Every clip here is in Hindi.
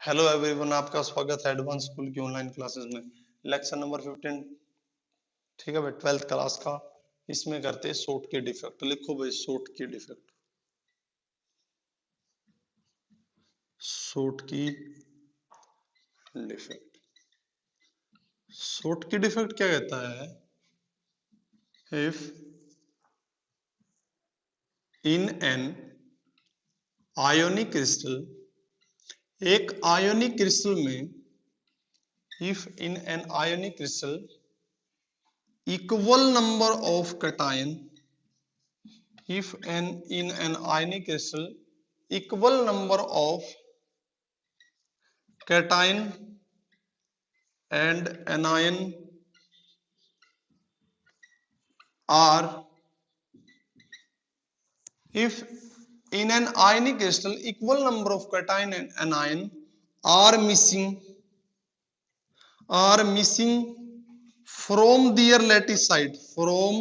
हेलो एवरीवन, आपका स्वागत है एडवांस स्कूल की ऑनलाइन क्लासेस में। लेक्चर नंबर 15, ठीक है भाई, 12th क्लास का। इसमें करते हैं शॉर्ट की डिफेक्ट। लिखो भाई, शॉर्ट की डिफेक्ट। शॉर्ट की डिफेक्ट। शॉर्ट की डिफेक्ट क्या कहता है? If in an ionic crystal, एक आयोनिक क्रिस्टल में, if in an ionic crystal equal number of cation, if in an ionic crystal equal number of cation and anion are, if in an ionic crystal equal number of cation and anion are missing from their lattice site, from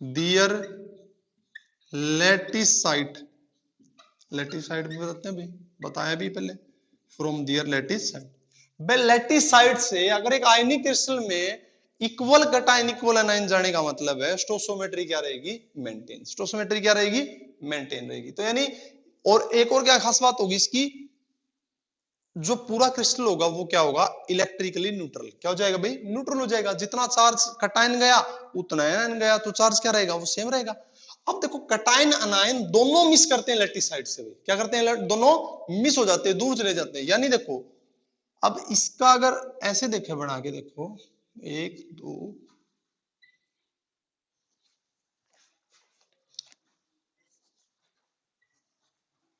their lattice site, lattice side भी बताते हैं भाई, बताया भी पहले, फ्रॉम दियर लैटिस साइड। भाई लैटिस साइड से अगर एक आयनिक क्रिस्टल में इक्वल कटाइन इक्वल एनाइन जाने का मतलब है स्टोसियोमेट्री क्या रहेगी? मेंटेन। स्टोसियोमेट्री क्या रहेगी? मेंटेन रहेगी। तो यानी और एक और क्या खास बात होगी इसकी, जो पूरा क्रिस्टल होगा वो क्या होगा? Electrically neutral. क्या हो जाएगा भाई? न्यूट्रल हो जाएगा। जितना चार्ज कटाइन गया उतना एनाइन गया, तो चार्ज क्या रहेगा? वो सेम रहेगा। अब देखो, कटाइन अनायन दोनों मिस करते हैं लैटिस साइड से। क्या करते हैं? दोनों मिस हो जाते हैं, दूर चले जाते हैं। यानी देखो, अब इसका अगर ऐसे देखे, बना के देखो, 1 2,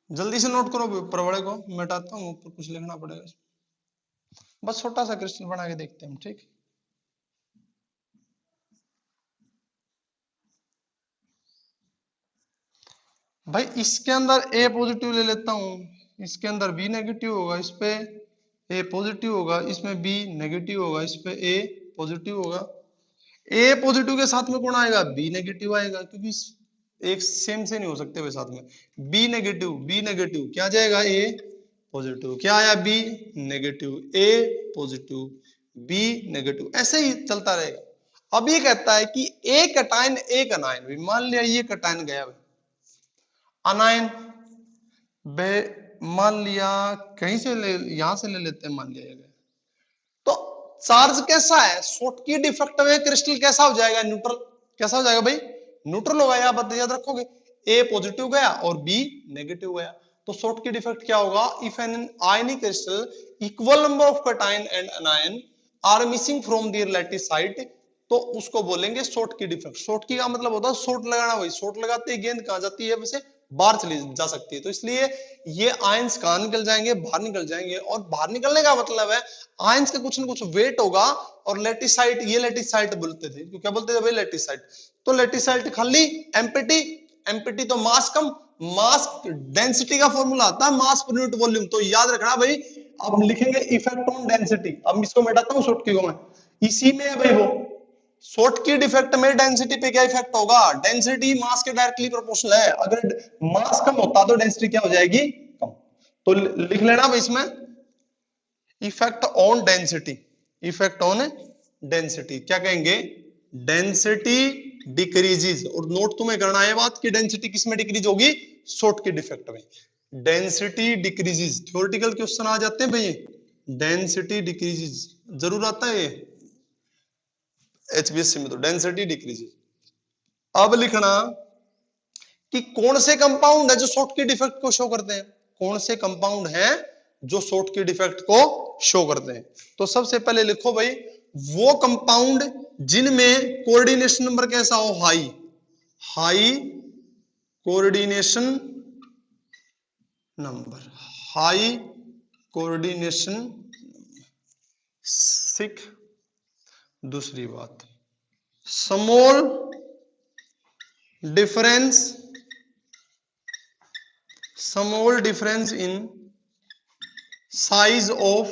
जल्दी से नोट करो परवड़े को, मिटाता हूं, ऊपर कुछ लिखना पड़ेगा। बस छोटा सा क्रिस्टल बना के देखते हैं, ठीक। भाई इसके अंदर ए पॉजिटिव ले लेता हूं, इसके अंदर बी नेगेटिव होगा, इस पे ए पॉजिटिव होगा, इसमें बी नेगेटिव होगा, इस पे ए पॉजिटिव होगा। ए पॉजिटिव के साथ में कौन आएगा? बी नेगेटिव आएगा, क्योंकि एक सेम से नहीं हो सकते वे साथ में। बी नेगेटिव क्या जाएगा? ए पॉजिटिव। क्या आया? B negative, A positive, B negative, ऐसे ही चलता रहेगा। अब ये कहता है कि ए कटाइन एक अनायन, मान लिया ये कटाइन गया अनायन, मान लिया कहीं से यहां से ले लेते हैं, मान लिया गया, तो चार्ज कैसा है? शॉर्ट की डिफेक्ट में क्रिस्टल कैसा हो जाएगा? न्यूट्रल। कैसा हो जाएगा भाई? न्यूट्रल होगा। या बात याद रखोगे, ए पॉजिटिव गया और बी नेगेटिव गया, तो शॉर्ट की डिफेक्ट क्या होगा? If an ionic crystal equal number of cation and anion are missing from their lattice site, तो उसको बोलेंगे शॉर्ट की डिफेक्ट। शॉर्ट की का मतलब होता है शॉर्ट लगाना। वही शॉर्ट लगाते ही गेंद कहां जाती है? वैसे बाहर चली जा सकती है। तो इसलिए ये आयंस कहां निकल जाएंगे? बाहर निकल जाएंगे। और बाहर निकलने का मतलब है आयंस का कुछ ना कुछ वेट होगा। और लेटिसाइट, ये लेटिसाइट बोलते थे, क्या बोलते थे भाई? लेटिसाइट। तो लेटिसाइट खाली एम्पिटी, एम्पिटी तो मास कम, मास डेंसिटी का फॉर्मूला आता है मास पर यूनिट वॉल्यूम। तो याद रखना भाई, अब लिखेंगे इफेक्ट ऑन डेंसिटी। अब इसको मिटाता हूं शॉर्ट की को मैं, इसी में है भाई वो। शॉर्ट की डिफेक्ट में डेंसिटी पे क्या इफेक्ट होगा? डेंसिटी मास के डायरेक्टली प्रोपोर्शनल है। अगर मास कम होता तो डेंसिटी क्या हो जाएगी? कम। तो लिख लेना भाई इसमें, effect on density. Effect on density क्या कहेंगे? Density decreases. और नोट तुम्हें करना है बात कि डेंसिटी किस में डिक्रीज होगी? शॉर्ट की डिफेक्ट में डेंसिटी डिक्रीजेस। थ्योरेटिकल क्वेश्चन आ जाते हैं भाई, डेंसिटी डिक्रीजेस जरूर आता है एचबीएससी में, तो डेंसिटी डिक्रीजेस। अब लिखना कि कौन से कंपाउंड है जो शॉर्ट की डिफेक्ट को शो करते हैं। कौन से कंपाउंड हैं जो शॉर्ट की डिफेक्ट को शो करते हैं? तो सबसे पहले लिखो भाई, वो कंपाउंड जिनमें कोऑर्डिनेशन नंबर कैसा हो? High, high coordination number, high coordination. Sikh दूसरी बात, small difference, small difference in size of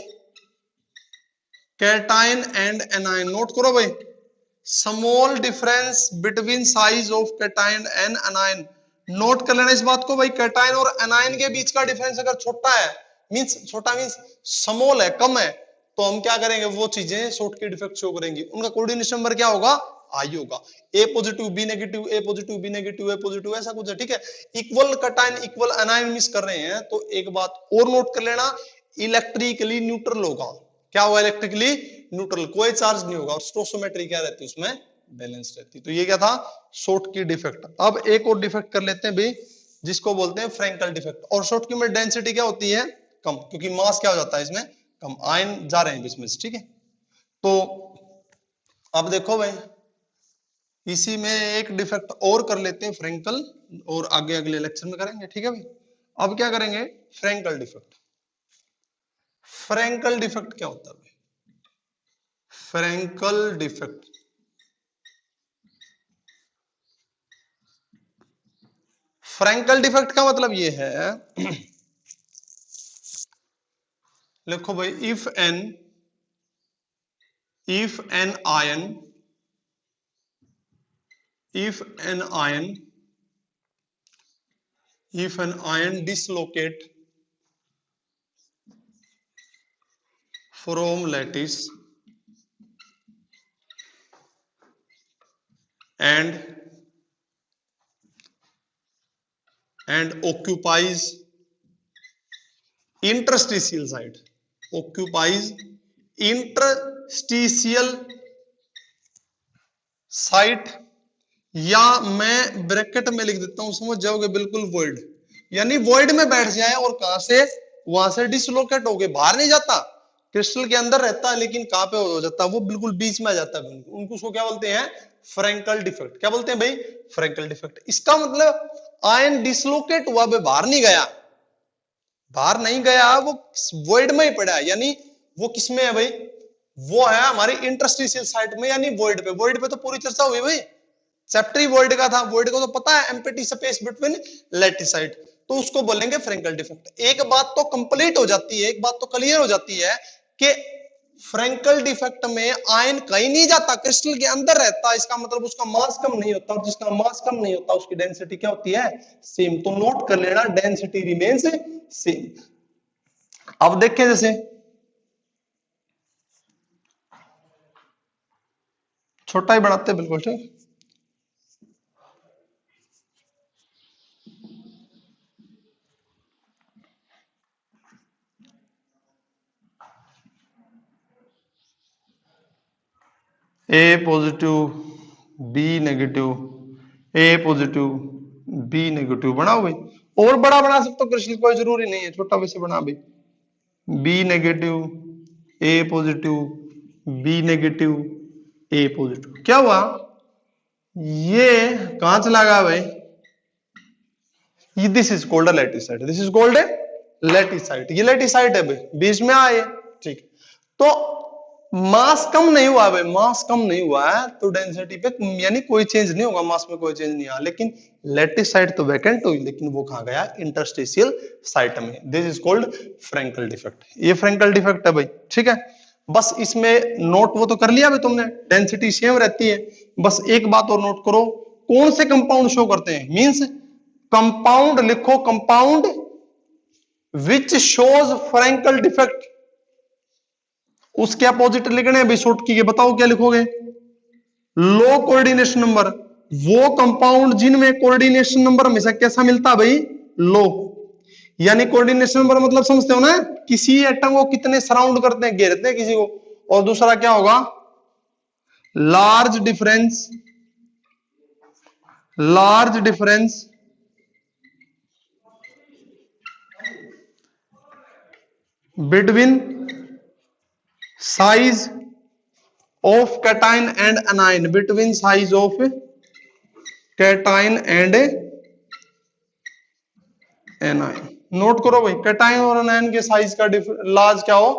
cation and anion. Note करो भाई, small difference between size of cation and anion. Note कर लेना इस बात को भाई, कैटायन और एनायन के बीच का डिफरेंस अगर छोटा है मींस छोटा मींस स्मॉल है, कम है, तो हम क्या करेंगे, वो चीजें शॉर्ट की डिफेक्ट शो करेंगी, उनका कोऑर्डिनेशन नंबर क्या होगा, आई होगा। ए positive B negative, A positive B negative, A positive, ऐसा कुछ है, ठीक है। Equal cation equal anion miss कर रहे हैं, तो एक बात और नोट कर लेना, इलेक्ट्रिकली न्यूट्रल होगा। क्या होगा, इलेक्ट्रिकली न्यूट्रल, कोई चार्ज नहीं होगा, और स्टोसियोमेट्री क्या रहती है उसमें, बैलेंस रहती है। तो ये क्या था, शॉर्ट की डिफेक्ट। अब एक और डिफेक्ट कर लेते हैं भाई, जिसको बोलते हैं फ्रैंकल डिफेक्ट। और शॉर्ट की में डेंसिटी क्या होती है, कम, क्योंकि मास क्या हो जाता है इसमें, कम, आयन जा रहे हैं बीच में, ठीक है। तो अब देखो भाई, इसी में एक डिफेक्ट और कर लेते हैं, फ्रैंकल, और आगे अगले लेक्चर में करेंगे, ठीक है भाई। अब क्या करेंगे, फ्रैंकल डिफेक्ट। फ्रैंकल डिफेक्ट क्या होता है, फ्रैंकल डिफेक्ट, फ्रैंकल डिफेक्ट का मतलब ये है, लिखो भाई, if an ion, if an ion dislocate from lattice and occupies interstitial site, occupies interstitial site, या मैं ब्रैकेट में लिख देता हूं, समझ जाओगे, बिल्कुल वॉइड, यानी वॉइड में बैठ जाए और कहां से, वहां से डिसलोकेट होके बाहर नहीं जाता, क्रिस्टल के अंदर रहता है, लेकिन कहां पे हो जाता है, वो बिल्कुल बीच में आ जाता है, उनको उसको क्या बोलते हैं, फ्रैंकल डिफेक्ट। क्या बोलते हैं भाई, फ्रैंकल डिफेक्ट। इसका मतलब आयन डिसलोकेट हुआ, बाहर नहीं गया, बाहर नहीं गया, वो वॉइड में ही पड़ा, यानी वो किसमें है भाई, वो है हमारी इंटरस्टिशियल साइट में, यानी वॉइड पे। वॉइड पे तो पूरी चर्चा हुई भाई, चैप्टर ही वॉइड का था, वॉइड को तो पता है, एम्प्टी स्पेस बिटवीन लैटिसाइड, तो उसको बोलेंगे फ्रैंकल डिफेक्ट। एक बात तो कंप्लीट हो जाती है, एक बात तो क्लियर हो जाती है कि फ्रैंकल डिफेक्ट में आयन कहीं नहीं जाता, क्रिस्टल के अंदर रहता है, इसका मतलब उसका मास कम नहीं होता, और जिसका मास कम नहीं होता उसकी डेंसिटी क्या होती है, सेम। तो नोट कर लेना, डेंसिटी रिमेन्स सेम। अब देखें, जैसे छोटा ही बढ़ाते हैं, बिल्कुल ठीक। ए positive B negative, A positive B negative, बनाओ भाई, और बड़ा बना सकते हो क्रिस्टल, कोई जरूरी नहीं है, छोटा वैसे बना भाई, B negative A positive, B negative A positive. क्या हुआ, ये कहां चला गया भाई, this is called latticide, this is called latticide, ये लैटिसाइड है भाई, बीच में आए, ठीक। तो मास कम नहीं हुआ भाई, मास कम नहीं हुआ है, तो डेंसिटी पे यानी कोई चेंज नहीं होगा, मास में कोई चेंज नहीं आया, लेकिन लैटिसाइड तो वैकेंट हुई, लेकिन वो कहां गया, इंटरस्टिशियल साइट में। This is called Frenkel defect, ये फ्रैंकल डिफेक्ट है भाई, ठीक है। बस इसमें नोट वो तो कर लिया भाई तुमने, डेंसिटी सेम रहती है, बस एक बात और नोट करो, कौन से कंपाउंड शो करते हैं, मींस कंपाउंड लिखो, compound which shows Frenkel defect, उसके अपोजिट लिखने हैं शॉर्ट की के, बताओ क्या लिखोगे, लो कोऑर्डिनेशन नंबर, वो कंपाउंड जिनमें कोऑर्डिनेशन नंबर हमेशा कैसा मिलता है भाई, लो, यानी कोऑर्डिनेशन नंबर मतलब समझते हो ना, किसी एटम को कितने सराउंड करते हैं, घेरते हैं किसी को, और दूसरा क्या होगा, large difference, large difference between size of cation and anion, between size of cation and anion। Note करो भाई, कैटायन और एनायन के साइज का लार्ज क्या हो,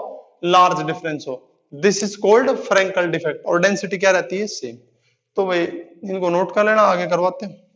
लार्ज डिफरेंस हो, this is called Frenkel defect, और डेंसिटी क्या रहती है, सेम। तो भाई इनको नोट कर लेना, आगे करवाते हैं।